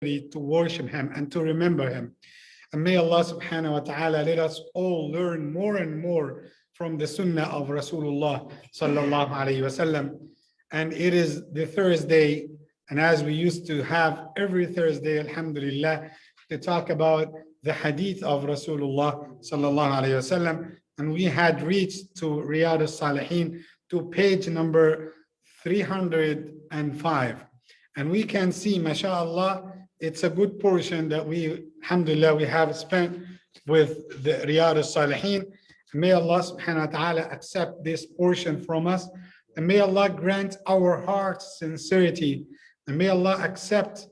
to worship him and to remember him. And may Allah subhanahu wa ta'ala let us all learn more and more from the sunnah of Rasulullah sallallahu alayhi wasallam. And it is the Thursday, and as we used to have every Thursday, alhamdulillah, to talk about the hadith of Rasulullah sallallahu alayhi wasallam. And we had reached to Riyad Al-Salheen, to page number 305. And we can see, mashallah, it's a good portion that we, alhamdulillah, we have spent with the Riyad Al-Salheen. May Allah subhanahu wa ta'ala accept this portion from us. And may Allah grant our hearts sincerity. And may Allah accept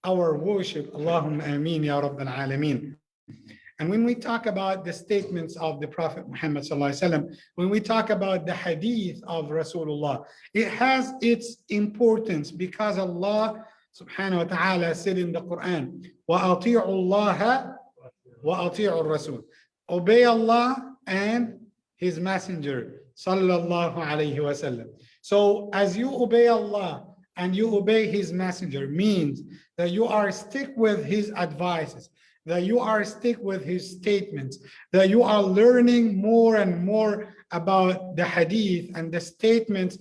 our worship. Allahumma ameen ya Rabbil Alameen. And when we talk about the statements of the Prophet Muhammad sallallahu alaihi wasallam, when we talk about the hadith of Rasulullah, it has its importance because Allah subhanahu wa ta'ala said in the Quran, وَأَطِيعُوا اللَّهَ وَأَطِيعُوا الرَّسُولَ. Obey Allah and His Messenger sallallahu alaihi wasallam. So as you obey Allah and you obey His Messenger means that you are stick with His advices, that you are stick with his statements, that you are learning more and more about the hadith and the statements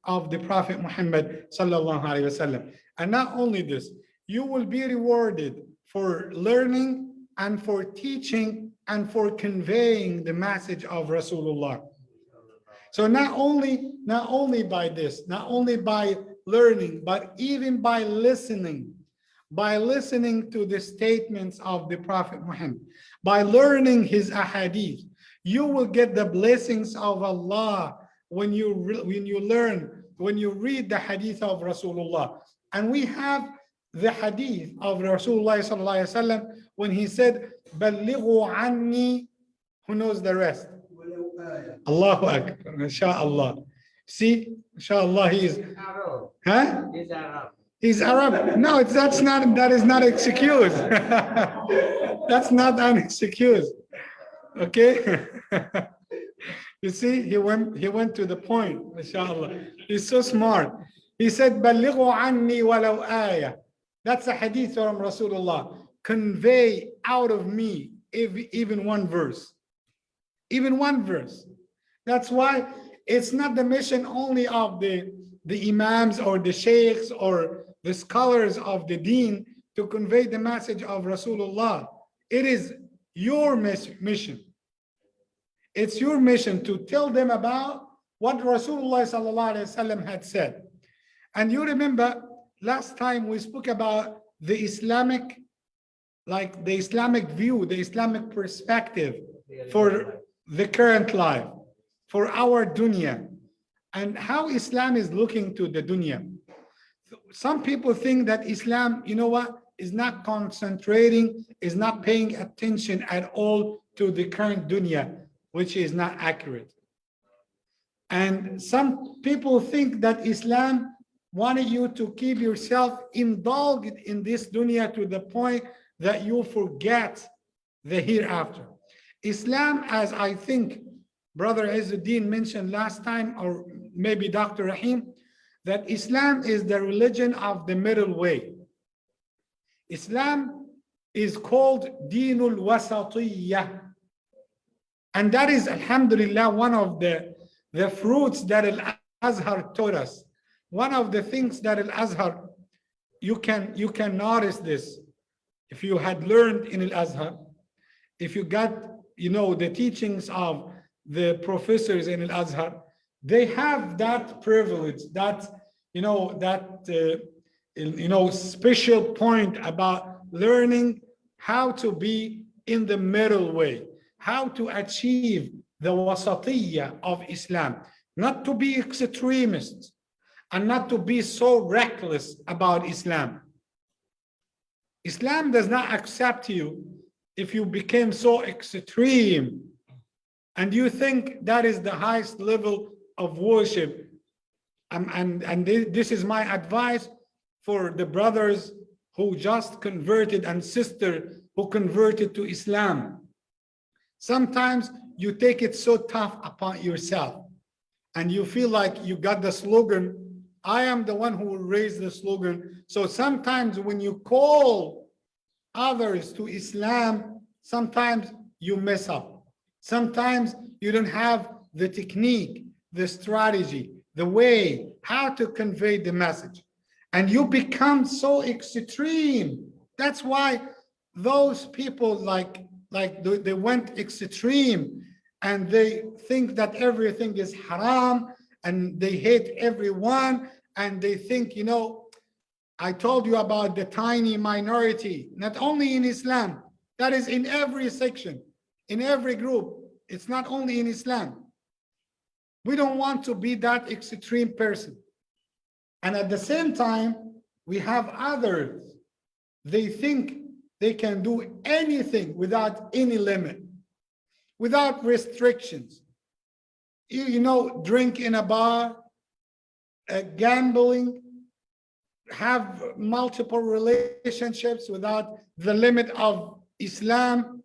of the Prophet Muhammad sallallahu alaihi wasallam. And not only this, you will be rewarded for learning and for teaching and for conveying the message of Rasulullah. So not only by this, not only by learning, but even by listening to the statements of the Prophet Muhammad, by learning his ahadith, you will get the blessings of Allah when you read the hadith of Rasulullah. And we have the hadith of Rasulullah sallallahu alaihi wasallam when he said, "Ballighu anni." Who knows the rest? Allahu Akbar, inshallah. See, inshallah, he is. Huh? He's Arab. He's Arab. No, that is not an excuse. That's not an excuse. Okay? You see, he went to the point, mashallah. He's so smart. He said, "Ballighu anni walau ayah." That's a hadith from Rasulullah. Convey out of me even one verse. Even one verse. That's why it's not the mission only of the imams or the sheikhs or the scholars of the deen to convey the message of Rasulullah. It is your mission. It's your mission to tell them about what Rasulullah sallallahu alaihi wasallam had said. And you remember last time we spoke about the Islamic view, the Islamic perspective for the current life, for our dunya, and how Islam is looking to the dunya. Some people think that Islam, you know what, is not concentrating, is not paying attention at all to the current dunya, which is not accurate. And some people think that Islam wanted you to keep yourself indulged in this dunya to the point that you forget the hereafter. Islam, as I think Brother Izzuddin mentioned last time, or maybe Dr. Rahim, that Islam is the religion of the middle way. Islam is called Dinul Wasatiyah. And that is, alhamdulillah, one of the fruits that Al-Azhar taught us. One of the things that Al-Azhar, you can notice this. If you had learned in Al-Azhar, if you got, the teachings of the professors in Al-Azhar, they have that privilege, that special point about learning how to be in the middle way, how to achieve the wasatiyya of Islam, not to be extremists and not to be so reckless about Islam. Islam does not accept you if you became so extreme and you think that is the highest level of worship. And this is my advice for the brothers who just converted and sisters who converted to Islam. Sometimes you take it so tough upon yourself and you feel like you got the slogan I am the one who will raise the slogan. So sometimes when you call others to Islam, sometimes you mess up. Sometimes you don't have the technique, the strategy, the way how to convey the message. And you become so extreme. That's why those people they went extreme and they think that everything is haram and they hate everyone and they think, you know, I told you about the tiny minority, not only in Islam, that is in every section, in every group. It's not only in Islam. We don't want to be that extreme person. And at the same time, we have others. They think they can do anything without any limit, without restrictions. You know, drink in a bar, gambling, have multiple relationships without the limit of Islam,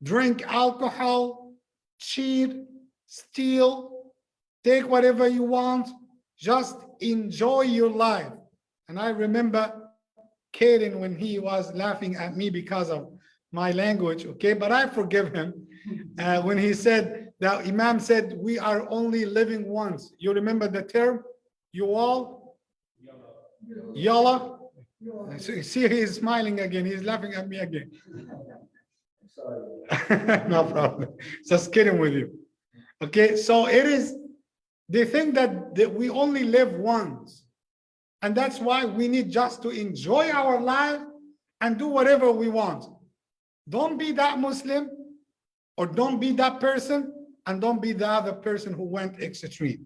drink alcohol, cheat, steal, take whatever you want, just enjoy your life. And I remember Kaden when he was laughing at me because of my language, okay, but I forgive him when he said that Imam said we are only living once. You remember the term? You all? Yalla? See, he's smiling again. He's laughing at me again. No problem. Just kidding with you. Okay, so it is, they think that we only live once. And that's why we need just to enjoy our life and do whatever we want. Don't be that Muslim or don't be that person and don't be the other person who went extreme.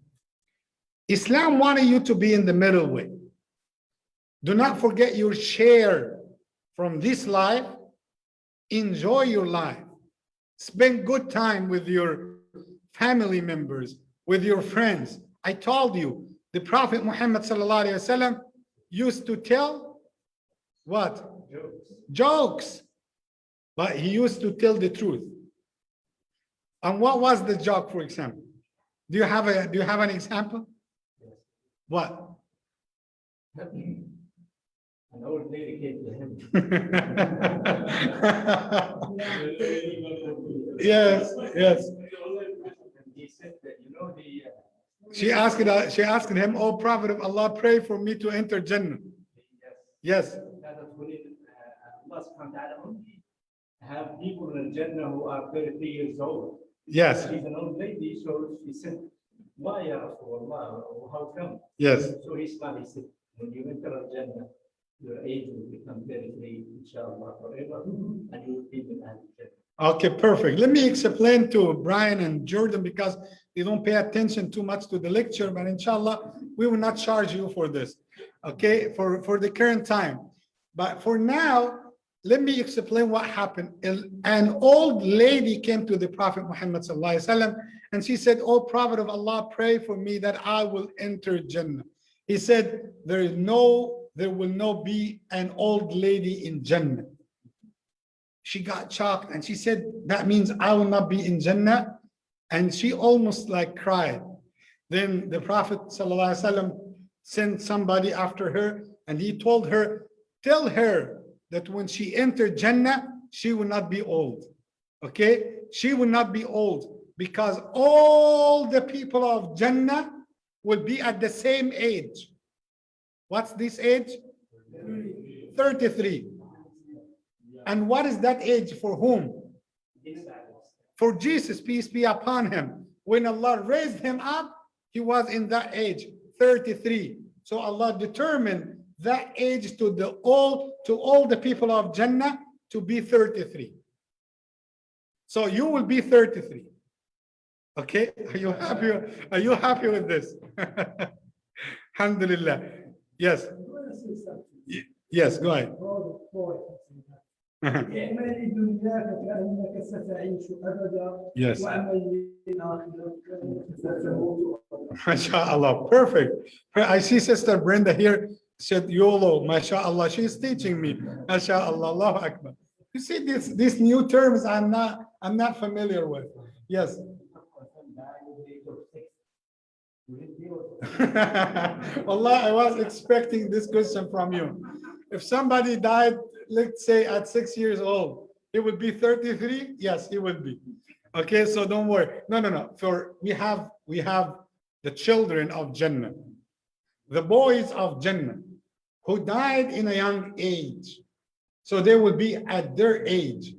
Islam wanted you to be in the middle way. Do not forget your share from this life. Enjoy your life. Spend good time with your family members, with your friends. I told you, the Prophet Muhammad sallallahu alaihi wasallam used to tell what? Jokes. But he used to tell the truth. And what was the joke, for example? Do you have an example? Yes. What? An old lady came to him. Yes, yes. And he said that, you know, She asked him, "Oh Prophet of Allah, pray for me to enter Jannah." Yes. Allah subhanahu wa ta'ala only have people in Jannah who are 33 years old. Yes. She's an old lady, so she said, why ya Rasulullah? How come? Yes. So he smiled, he said, when you enter Jannah, your age will become 33, inshallah, forever, and you will be in Jannah. Okay, perfect. Let me explain to Brian and Jordan because they don't pay attention too much to the lecture, but inshallah, we will not charge you for this, okay, for the current time. But for now, let me explain what happened. An old lady came to the Prophet Muhammad sallallahu alaihi wasallam, and she said, "Oh Prophet of Allah, pray for me that I will enter Jannah." He said, there will not be an old lady in Jannah. She got shocked and she said, that means I will not be in Jannah. And she almost like cried. Then the Prophet ﷺ sent somebody after her and he told her, tell her that when she entered Jannah, she will not be old. Okay? She will not be old because all the people of Jannah will be at the same age. What's this age? 33. And what is that age for whom? For Jesus, peace be upon him. When Allah raised him up, he was in that age, 33. So Allah determined that age to all the people of Jannah to be 33. So you will be 33. Okay? Are you happy? Are you happy with this? Alhamdulillah. Yes. Yes, go ahead. Yes. MashaAllah. Perfect. I see Sister Brenda here said YOLO. MashaAllah. She's teaching me. MashaAllah. Allahu Akbar. You see these new terms I'm not familiar with. Yes. Allah, I was expecting this question from you. If somebody died, let's say at 6 years old, he would be 33? Yes, he would be. Okay, so don't worry. No, no, no. For we have the children of Jannah, the boys of Jannah, who died in a young age. So they will be at their age,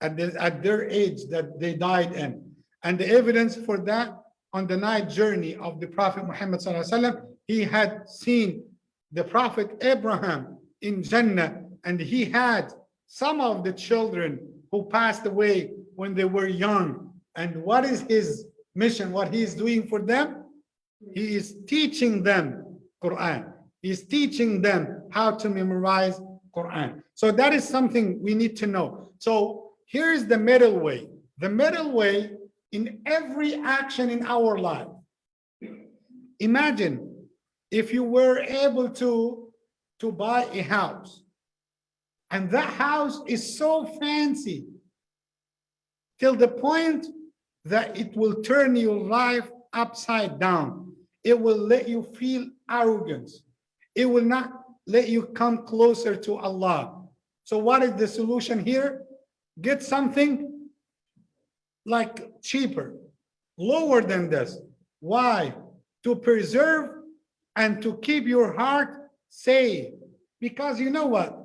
at their age that they died in. And the evidence for that, on the night journey of the Prophet Muhammad sallallahu alaihi wasallam, he had seen the Prophet Abraham in Jannah, and he had some of the children who passed away when they were young. And what is his mission? What he is doing for them? He is teaching them Quran. He is teaching them how to memorize Quran. So that is something we need to know. So here's the middle way. The middle way in every action in our life. Imagine if you were able to buy a house, and that house is so fancy till the point that it will turn your life upside down. It will let you feel arrogance. It will not let you come closer to Allah. So what is the solution here? Get something like cheaper, lower than this. Why? To preserve and to keep your heart safe. Because you know what?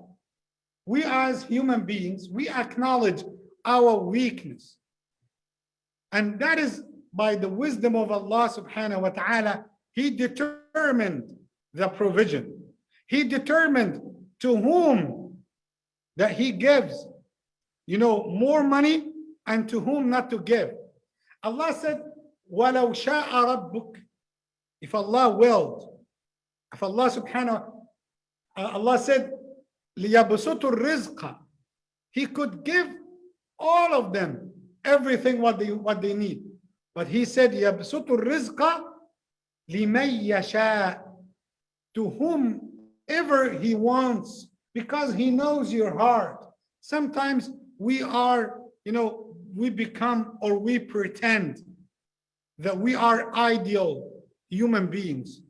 We as human beings, we acknowledge our weakness. And that is by the wisdom of Allah subhanahu wa ta'ala. He determined the provision. He determined to whom that he gives, more money, and to whom not to give. Allah said, وَلَوْ شَاءَ رَبُّكَ. If Allah willed, if Allah subhanahu, Allah said, لِيَبْسُطُ الرِّزْقَ. He could give all of them everything what they need. But he said, يَبْسُطُ الرِّزْقَ لِمَنْ يَشَاءُ. To whomever he wants, because he knows your heart. Sometimes we are, we become, or we pretend that we are ideal human beings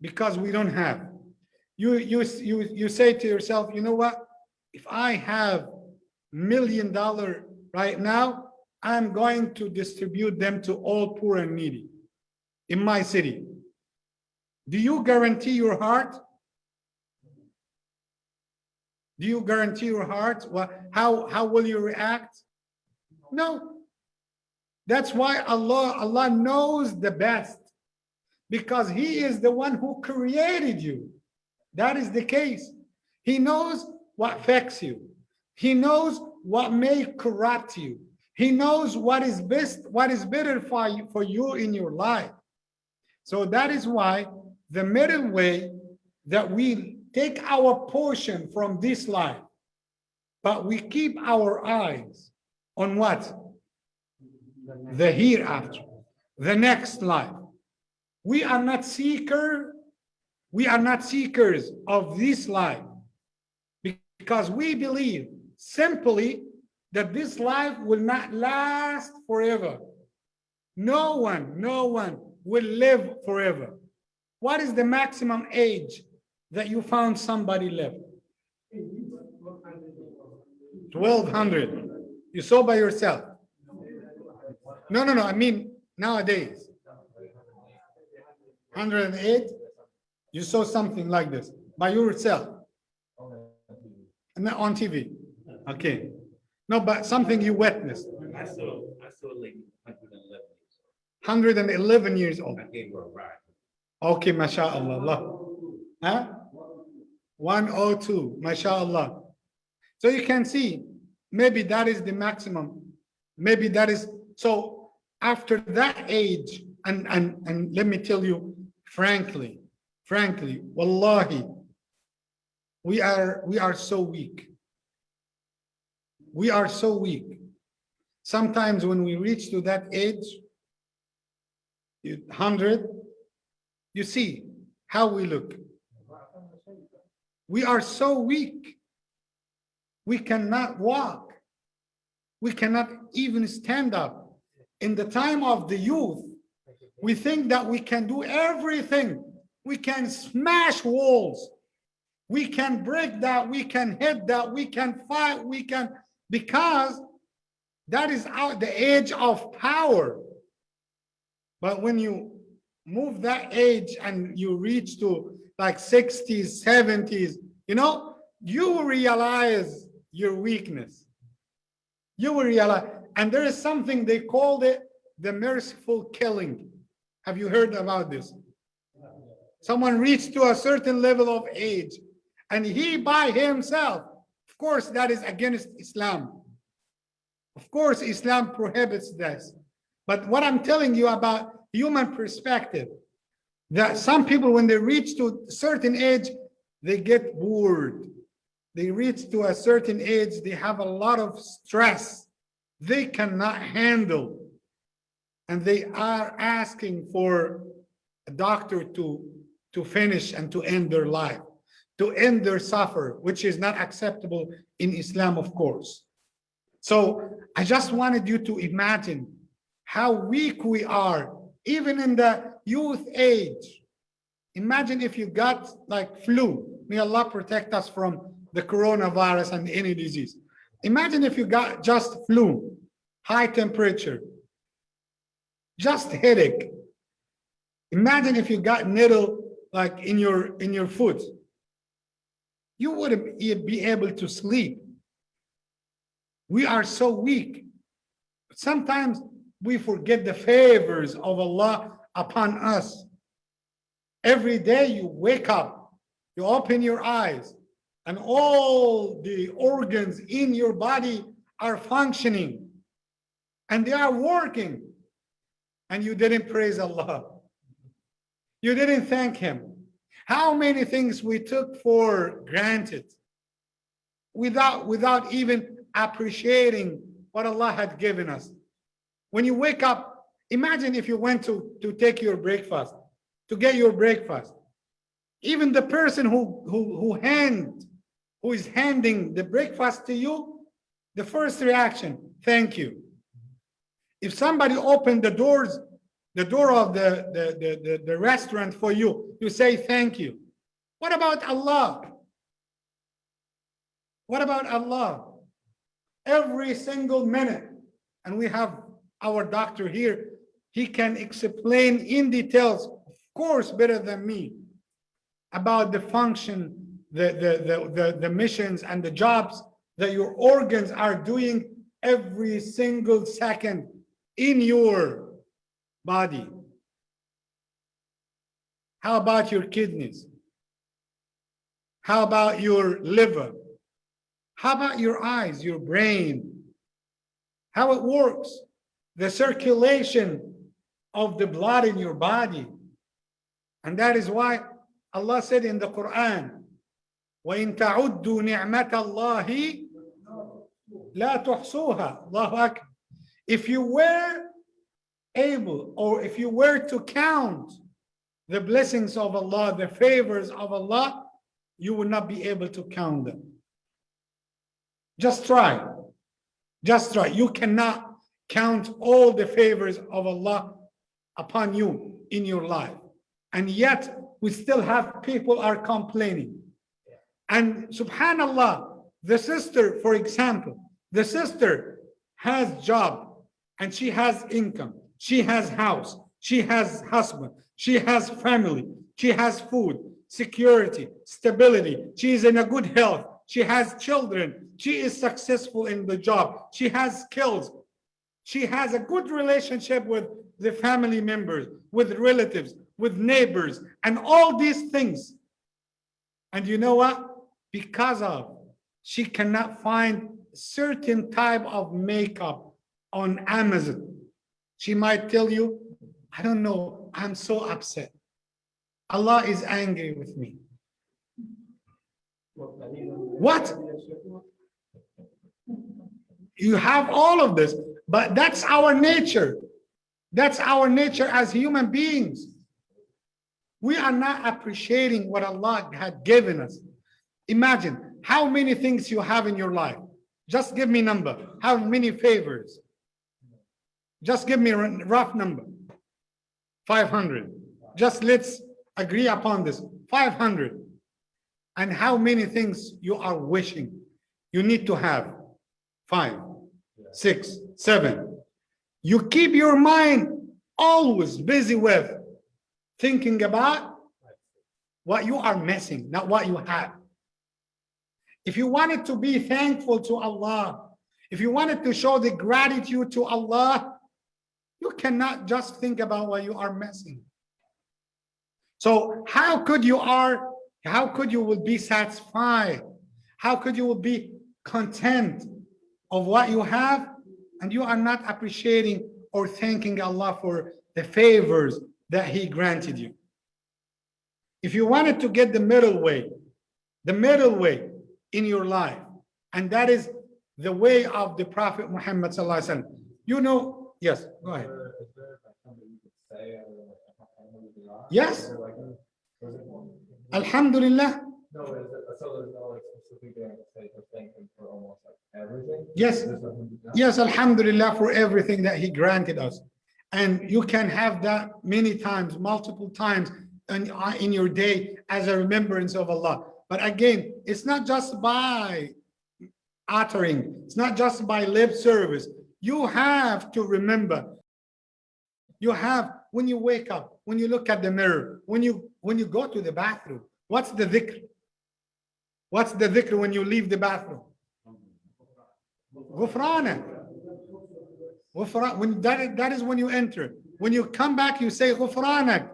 because we don't have. You say to yourself, you know what? If I have $1 million right now, I'm going to distribute them to all poor and needy in my city. Do you guarantee your heart? Do you guarantee your heart? Well, how will you react? No. That's why Allah knows the best, because he is the one who created you. That is the case. He knows what affects you. He knows what may corrupt you. He knows what is best, what is better for you in your life. So that is why the middle way, that we take our portion from this life, but we keep our eyes on what? The hereafter, the next life. We are not seekers of this life, because we believe simply that this life will not last forever. No one will live forever. What is the maximum age that you found somebody lived? 1200. You saw by yourself? No, I mean nowadays. 108. You saw something like this by yourself, and not on TV. Okay. No, but something you witnessed. I saw like 111 years old. I gave her a ride. Okay, mashallah. Huh? 102, mashallah. So you can see, maybe that is the maximum. Maybe that is, so after that age, and let me tell you frankly, wallahi, we are so weak. We are so weak. Sometimes when we reach to that age, 100, you see how we look. We are so weak. We cannot walk. We cannot even stand up. In the time of the youth, We think that we can do everything. We can smash walls. We can break that. We can hit that. We can fight. We can, because that is out the age of power. But when you move that age and you reach to like 60s, 70s, you know, you will realize your weakness. You will realize, and there is something they called it the merciful killing. Have you heard about this? Someone reached to a certain level of age and he by himself, of course, that is against Islam. Of course, Islam prohibits this. But what I'm telling you about human perspective, that some people, when they reach to a certain age, they get bored. They reach to a certain age, they have a lot of stress. They cannot handle. And they are asking for a doctor to finish and to end their life, to end their suffer, which is not acceptable in Islam, of course. So I just wanted you to imagine how weak we are, even in the youth age. Imagine if you got like flu. May Allah protect us from the coronavirus and any disease. Imagine if you got just flu, high temperature, just headache. Imagine if you got needle like in your foot. You wouldn't be able to sleep. We are so weak. Sometimes we forget the favors of Allah upon us. Every day you wake up, you open your eyes, and all the organs in your body are functioning and they are working, and you didn't praise Allah. You didn't thank Him. How many things we took for granted without even appreciating what Allah had given us. When you wake up, imagine if you went to take your breakfast, to get your breakfast. Even the person who is handing the breakfast to you, the first reaction, thank you. If somebody opened the door of the restaurant for you, you say thank you. What about Allah? What about Allah? Every single minute, and we have our doctor here, he can explain in details, of course, better than me, about the function, the missions and the jobs that your organs are doing every single second in your body. How about your kidneys? How about your liver? How about your eyes, your brain? How it works? The circulation of the blood in your body. And that is why Allah said in the Quran, وَإِن تَعُدُّوا نِعْمَةَ اللَّهِ لَا تُحْصُوهَا. Allahu Akbar. If you were able, or if you were to count the blessings of Allah, the favors of Allah, you would not be able to count them. Just try. Just try. You cannot count all the favors of Allah upon you in your life. And yet, we still have people are complaining. And subhanallah, the sister, for example, the sister has job and she has income. She has house. She has husband. She has family. She has food, security, stability. She is in a good health. She has children. She is successful in the job. She has skills. She has a good relationship with the family members, with relatives, with neighbors, and all these things. And you know what? Because of she cannot find certain type of makeup on Amazon. She might tell you, I don't know, I'm so upset. Allah is angry with me. What? You have all of this, but that's our nature. That's our nature as human beings. We are not appreciating what Allah had given us. Imagine how many things you have in your life. Just give me a number. How many favors? Just give me a rough number. 500. Just let's agree upon this. 500. And how many things you are wishing you need to have? 5, 6, 7. You keep your mind always busy with thinking about what you are missing, not what you have. If you wanted to be thankful to Allah, if you wanted to show the gratitude to Allah, you cannot just think about what you are missing. So how could you will be satisfied? How could you will be content of what you have and you are not appreciating or thanking Allah for the favors that He granted you? If you wanted to get the middle way in your life, and that is the way of the Prophet Muhammad sallallahu alaihi wasallam. You know, yes, go ahead. Is there like something you could say or Yes. Alhamdulillah. No, so there's no like specific thing to say to thank Him for almost like everything. Yes. Yes, Alhamdulillah for everything that He granted us. And you can have that many times, multiple times in your day as a remembrance of Allah. But again, it's not just by uttering, it's not just by lip service. You have to remember. You have, when you wake up, when you look at the mirror, when you go to the bathroom, what's the dhikr? What's the dhikr when you leave the bathroom? Ghufranak. When that is when you enter. When you come back, you say Ghufranak.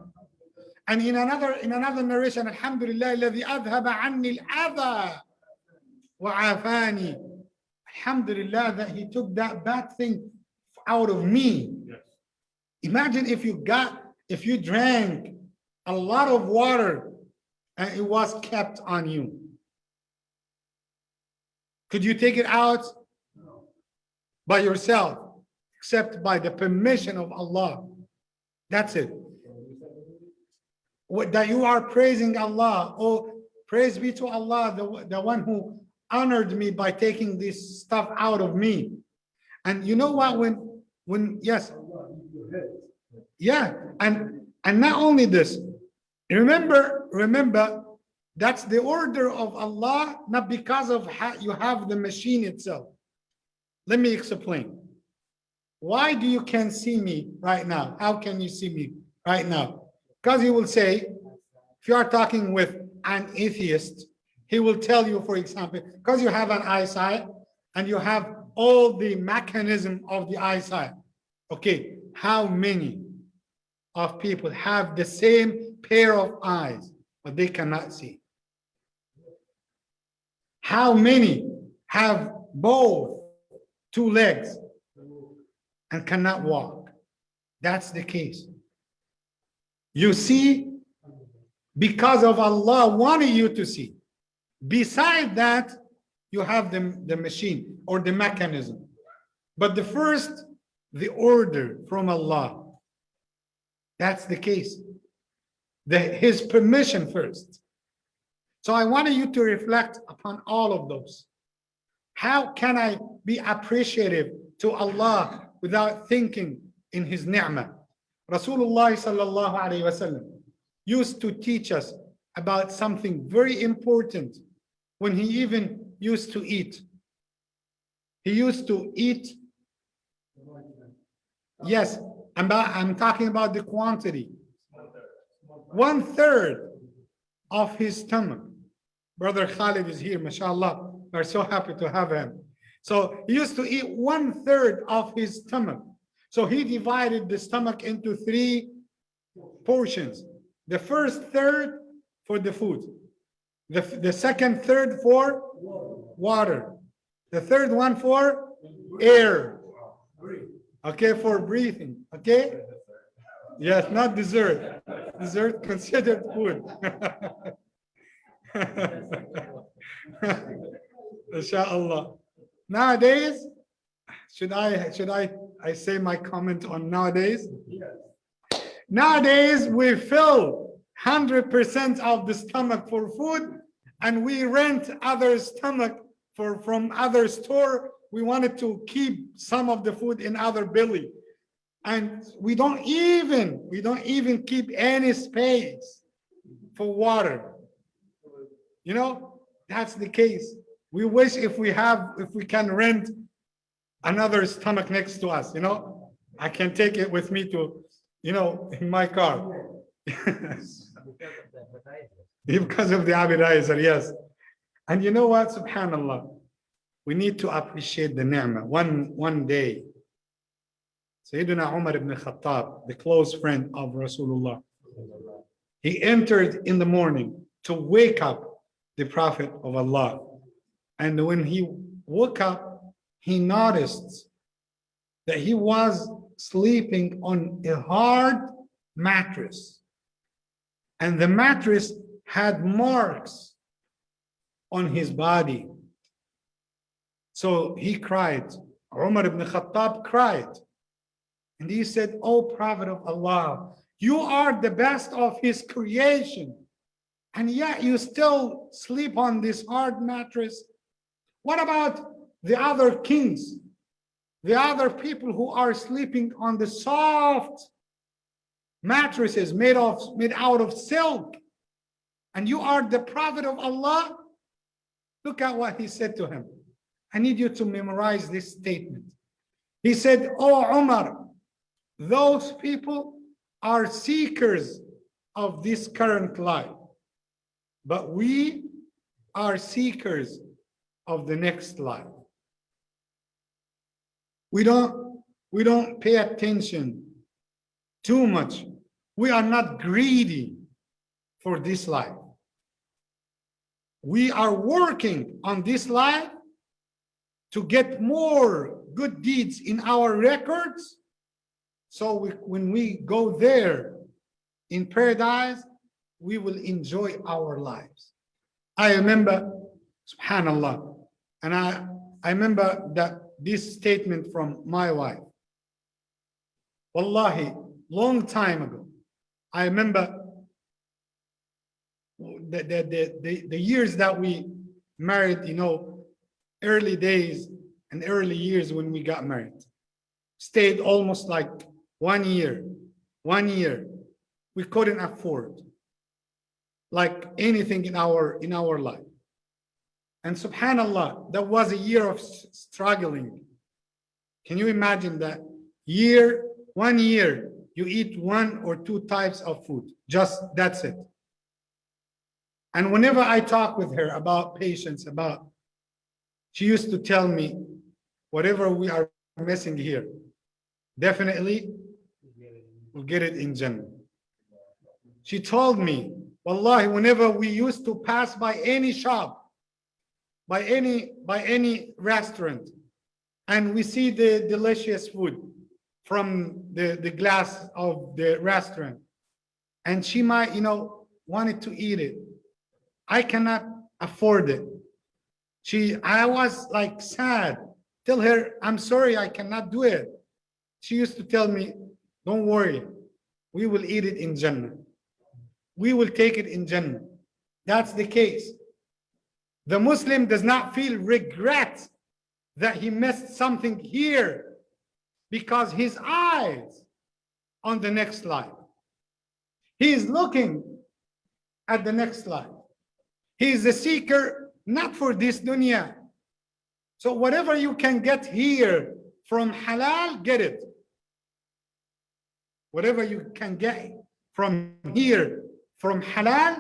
And in another narration, Alhamdulillah alladhi adhaba anni al-adha wa afani. Alhamdulillah that He took that bad thing out of me. Yes. Imagine if you drank a lot of water and it was kept on you. Could you take it out? No. By yourself, except by the permission of Allah. That's it. That you are praising Allah. Oh, praise be to Allah, the one who honored me by taking this stuff out of me. And you know what? When yes, yeah, and not only this. Remember, that's the order of Allah, not because of how you have the machine itself. Let me explain. Why do you can see me right now? How can you see me right now? Because He will say, if you are talking with an atheist, he will tell you, for example, because you have an eyesight and you have all the mechanism of the eyesight. Okay, how many of people have the same pair of eyes, but they cannot see? How many have both 2 legs and cannot walk? That's the case. You see, because of Allah wanted you to see. Beside that, you have the machine or the mechanism. But the order from Allah. That's the case. His permission first. So I wanted you to reflect upon all of those. How can I be appreciative to Allah without thinking in His ni'mah? Rasulullah sallallahu alayhi wasallam used to teach us about something very important when He even used to eat. He used to eat. Yes, I'm talking about the quantity. 1/3 of his stomach. Brother Khalid is here, mashallah. We're so happy to have him. So he used to eat 1/3 of his stomach. So he divided the stomach into 3 portions. The first third for the food. The second third for water. The third one for air. Okay, for breathing. Okay? Yes, not dessert. Dessert considered food. Inshallah. Nowadays, should I say my comment on nowadays? Nowadays, we fill 100% of the stomach for food, and we rent other stomach from other store. We wanted to keep some of the food in other belly. And we don't even keep any space for water. You know, that's the case. We wish if we can rent another stomach next to us, you know, I can take it with me to, you know, in my car. Because of the appetizer, yes. And you know what, subhanallah, we need to appreciate the ni'mah. One day, Sayyidina Umar ibn Khattab, the close friend of Rasulullah, he entered in the morning to wake up the Prophet of Allah. And when he woke up, he noticed that he was sleeping on a hard mattress. And the mattress had marks on his body. So he cried. Umar ibn Khattab cried. And he said, "O Prophet of Allah, you are the best of his creation. And yet you still sleep on this hard mattress. What about the other kings, the other people who are sleeping on the soft mattresses made out of silk? And you are the Prophet of Allah?" Look at what he said to him. I need you to memorize this statement. He said, "Oh Umar, those people are seekers of this current life, but we are seekers of the next life. We don't pay attention too much. We are not greedy for this life. We are working on this life to get more good deeds in our records. So when we go there in paradise, we will enjoy our lives." I remember, subhanallah, and I remember that this statement from my wife. Wallahi, long time ago. I remember the years that we married, you know, early days and early years when we got married. Stayed almost like 1 year. 1 year. We couldn't afford like anything in our life. And subhanallah, that was a year of struggling. Can you imagine that? 1 year, you eat 1 or 2 types of food. Just that's it. And whenever I talk with her about patience, she used to tell me, whatever we are missing here, definitely we'll get it in Jannah. She told me, wallahi, whenever we used to pass by any shop, by any restaurant, and we see the delicious food from the glass of the restaurant, and she might, you know, wanted to eat it. I cannot afford it. I was like sad. Tell her, I'm sorry, I cannot do it. She used to tell me, don't worry, we will eat it in Jannah. We will take it in Jannah. That's the case. The Muslim does not feel regret that he missed something here because his eyes on the next life. He is looking at the next life. He is a seeker not for this dunya. So whatever you can get here from halal, get it. Whatever you can get from here, from halal,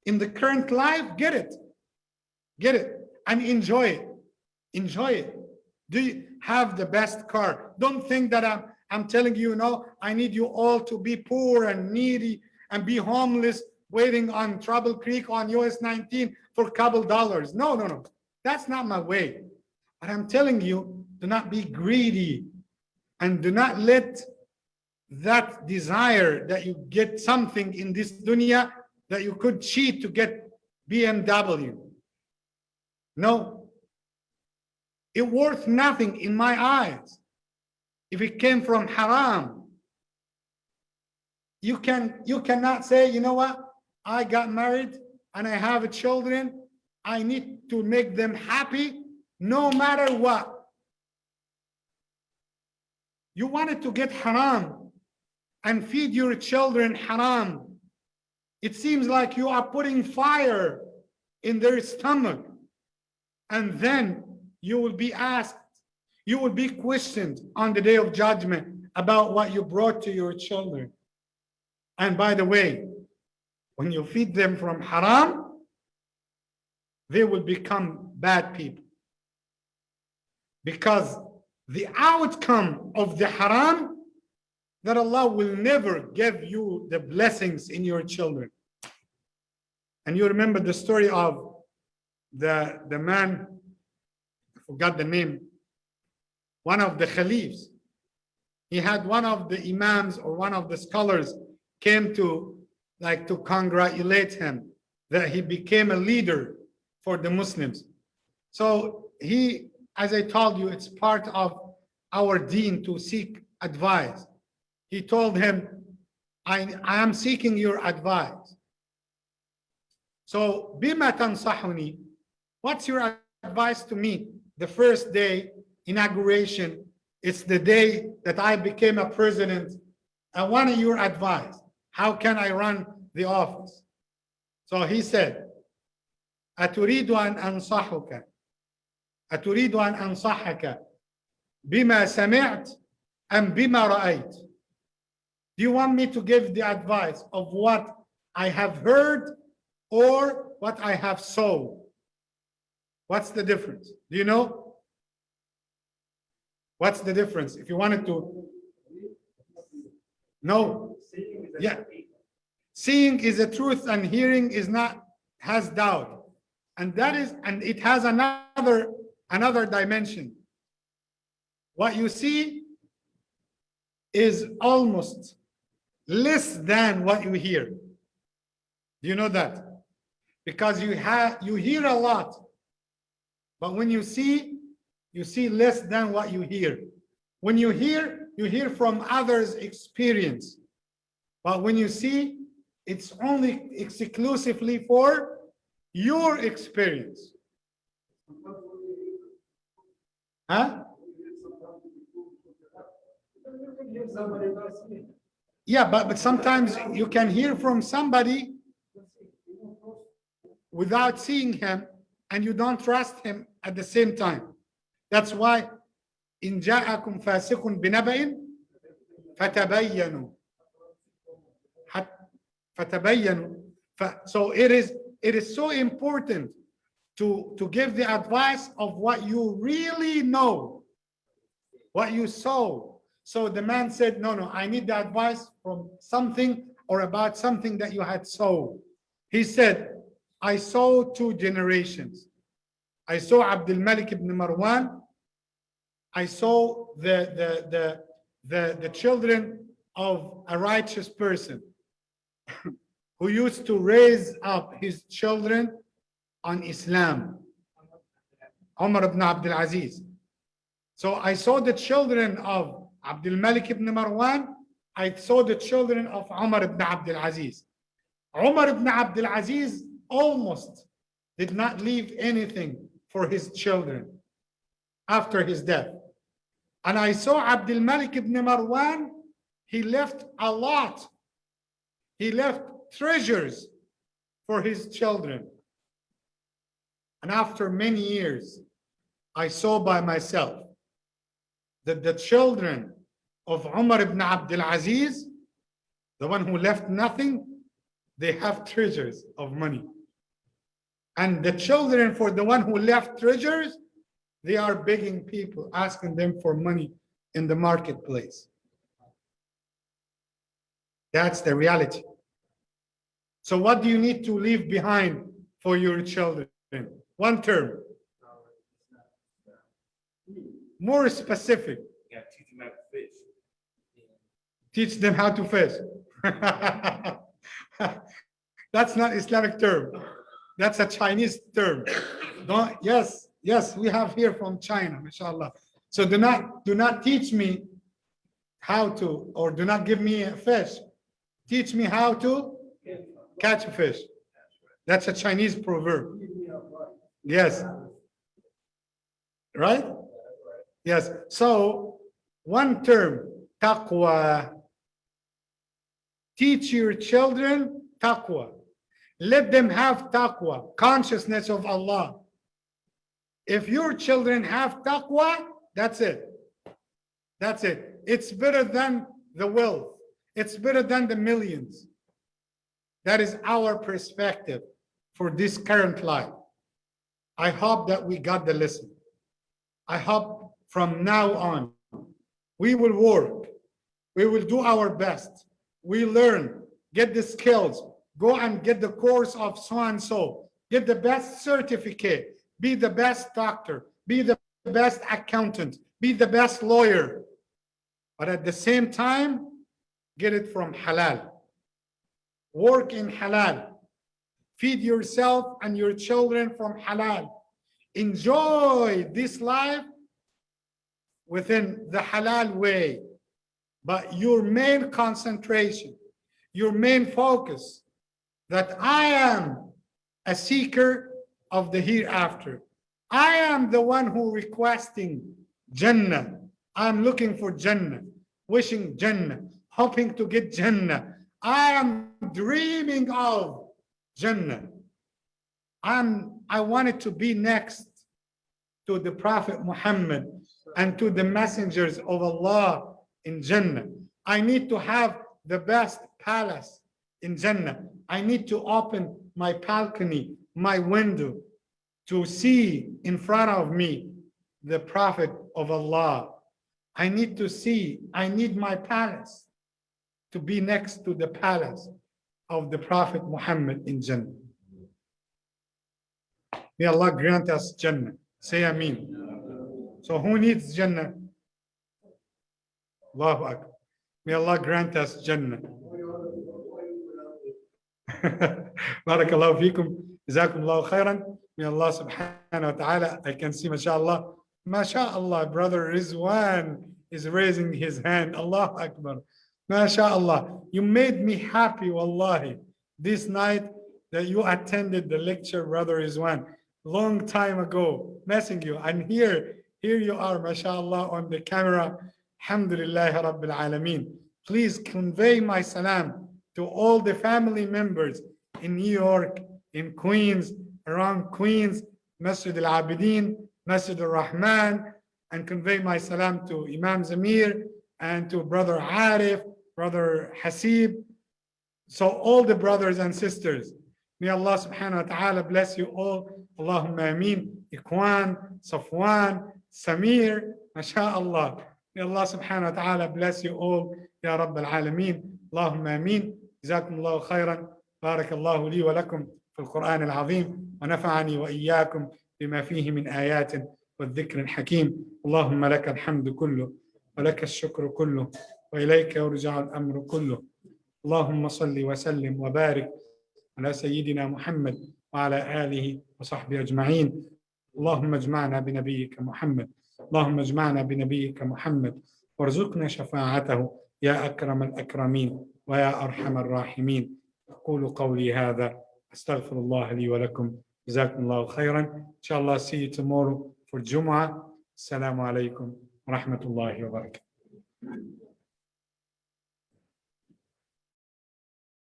in the current life, get it. Get it and enjoy it. Enjoy it. Do you have the best car? Don't think that I'm telling you, no, I need you all to be poor and needy and be homeless waiting on Trouble Creek on US 19 for a couple dollars. No, no, no. That's not my way. But I'm telling you, do not be greedy and do not let that desire that you get something in this dunya that you could cheat to get BMW. No. It worth nothing in my eyes. If it came from haram, you cannot say, you know what? I got married and I have children. I need to make them happy no matter what. You wanted to get haram and feed your children haram. It seems like you are putting fire in their stomach. And then you will be asked, you will be questioned on the day of judgment about what you brought to your children. And by the way, when you feed them from haram, they will become bad people. Because the outcome of the haram, that Allah will never give you the blessings in your children. And you remember the story of the man, I forgot the name, one of the caliphs. He had one of the imams or one of the scholars came to congratulate him that he became a leader for the Muslims. So he, as I told you, it's part of our deen to seek advice. He told him, I am seeking your advice. So, bima tansahuni, what's your advice to me? The first day, inauguration, it's the day that I became a president. I want your advice. How can I run the office? So he said, أتريد أن أنصحك أتريد أن أنصحك بما سمعت أم بما رأيت? Do you want me to give the advice of what I have heard or what I have saw? What's the difference? Do you know? What's the difference? If you wanted to know. Yeah. Seeing is a truth and hearing is not, has doubt. And that is, and it has another dimension. What you see is almost less than what you hear. Do you know that? Because you hear a lot, but when you see less than what you hear. When you hear from others' experience. But when you see, it's only exclusively for your experience. Huh? Yeah, but sometimes you can hear from somebody without seeing him, and you don't trust him at the same time. That's why إن جاءكم فاسق بنبأ فتبينوا. So it is so important to give the advice of what you really know, what you saw. So the man said, no, I need the advice from something or about something that you had saw. He said, I saw two generations. I saw Abdul Malik ibn Marwan. I saw the children of a righteous person who used to raise up his children on Islam, Umar ibn Abdul Aziz. So I saw the children of Abdul Malik ibn Marwan. I saw the children of Umar ibn Abdul Aziz. Umar ibn Abdul Aziz almost did not leave anything for his children after his death. And I saw Abdul Malik ibn Marwan, he left a lot. He left treasures for his children. And after many years, I saw by myself that the children of Umar ibn Abdul Aziz, the one who left nothing, they have treasures of money. And the children for the one who left treasures, they are begging people, asking them for money in the marketplace. That's the reality. So what do you need to leave behind for your children? One term. More specific. You gotta teach them how to fish. Teach them how to fish. That's not Islamic term. That's a Chinese term. Yes, we have here from China, mashallah. So do not teach me how to, or do not give me a fish. Teach me how to catch a fish. That's a Chinese proverb. Yes. Right? Yes. So one term taqwa. Teach your children taqwa. Let them have taqwa, consciousness of Allah. If your children have taqwa, that's it. That's it. It's better than the wealth. It's better than the millions. That is our perspective for this current life. I hope that we got the lesson. I hope from now on, we will work. We will do our best. We learn, get the skills, go and get the course of so-and-so, get the best certificate, be the best doctor, be the best accountant, be the best lawyer. But at the same time, get it from halal. Work in halal. Feed yourself and your children from halal. Enjoy this life within the halal way. But your main concentration, your main focus, that I am a seeker of the hereafter. I am the one who requesting Jannah. I'm looking for Jannah, wishing Jannah, hoping to get Jannah. I am dreaming of Jannah. I wanted to be next to the Prophet Muhammad and to the messengers of Allah in Jannah. I need to have the best palace in Jannah. I need to open my balcony, my window, to see in front of me the Prophet of Allah. I need to see, I need my palace to be next to the palace of the Prophet Muhammad in Jannah. May Allah grant us Jannah. Say Ameen. So who needs Jannah? Allahu Akbar. May Allah grant us Jannah. Barakallahu feekum. Jazakumullahu khairan. May Allah subhanahu wa ta'ala, I can see mashallah, brother Rizwan is raising his hand. Allahu Akbar. MashaAllah, you made me happy, wallahi, this night that you attended the lecture, brother Rizwan, long time ago, messing you. And here you are, mashallah, on the camera. Alhamdulillah Rabbil Alameen. Please convey my salam to all the family members in New York, in Queens, around Queens, Masjid al-Abidin, Masjid al-Rahman, and convey my salam to Imam Zamir and to brother Arif, brother Hasib. So all the brothers and sisters, may Allah subhanahu wa ta'ala bless you all. Allahumma ameen. Ikhwan, Safwan, Samir, mashallah. May Allah subhanahu wa ta'ala bless you all. Ya Rabb al-Alameen. Allahumma ameen. Jazakumullahu khairan. Barakallahu li wa lakum fi al-Quran al-Azim. Wa nafa'ani wa iyyakum bima fihi min ayatin wa dhikrin hakim. Allahumma laka al-hamdu kullu. ولك الشكر كله وإليك يرجع الأمر كله اللهم صل وسلم وبارك على سيدنا محمد وعلى آله وصحبه أجمعين اللهم اجمعنا بنبيك محمد اللهم اجمعنا بنبيك محمد وارزقنا شفاعته يا أكرم الأكرمين ويا أرحم الراحمين أقول قولي هذا أستغفر الله لي ولكم جزاكم الله خيرا Inshallah, see you tomorrow for Jumu'ah. Assalamu alaikum. Rahmatullahi wa barakatuh.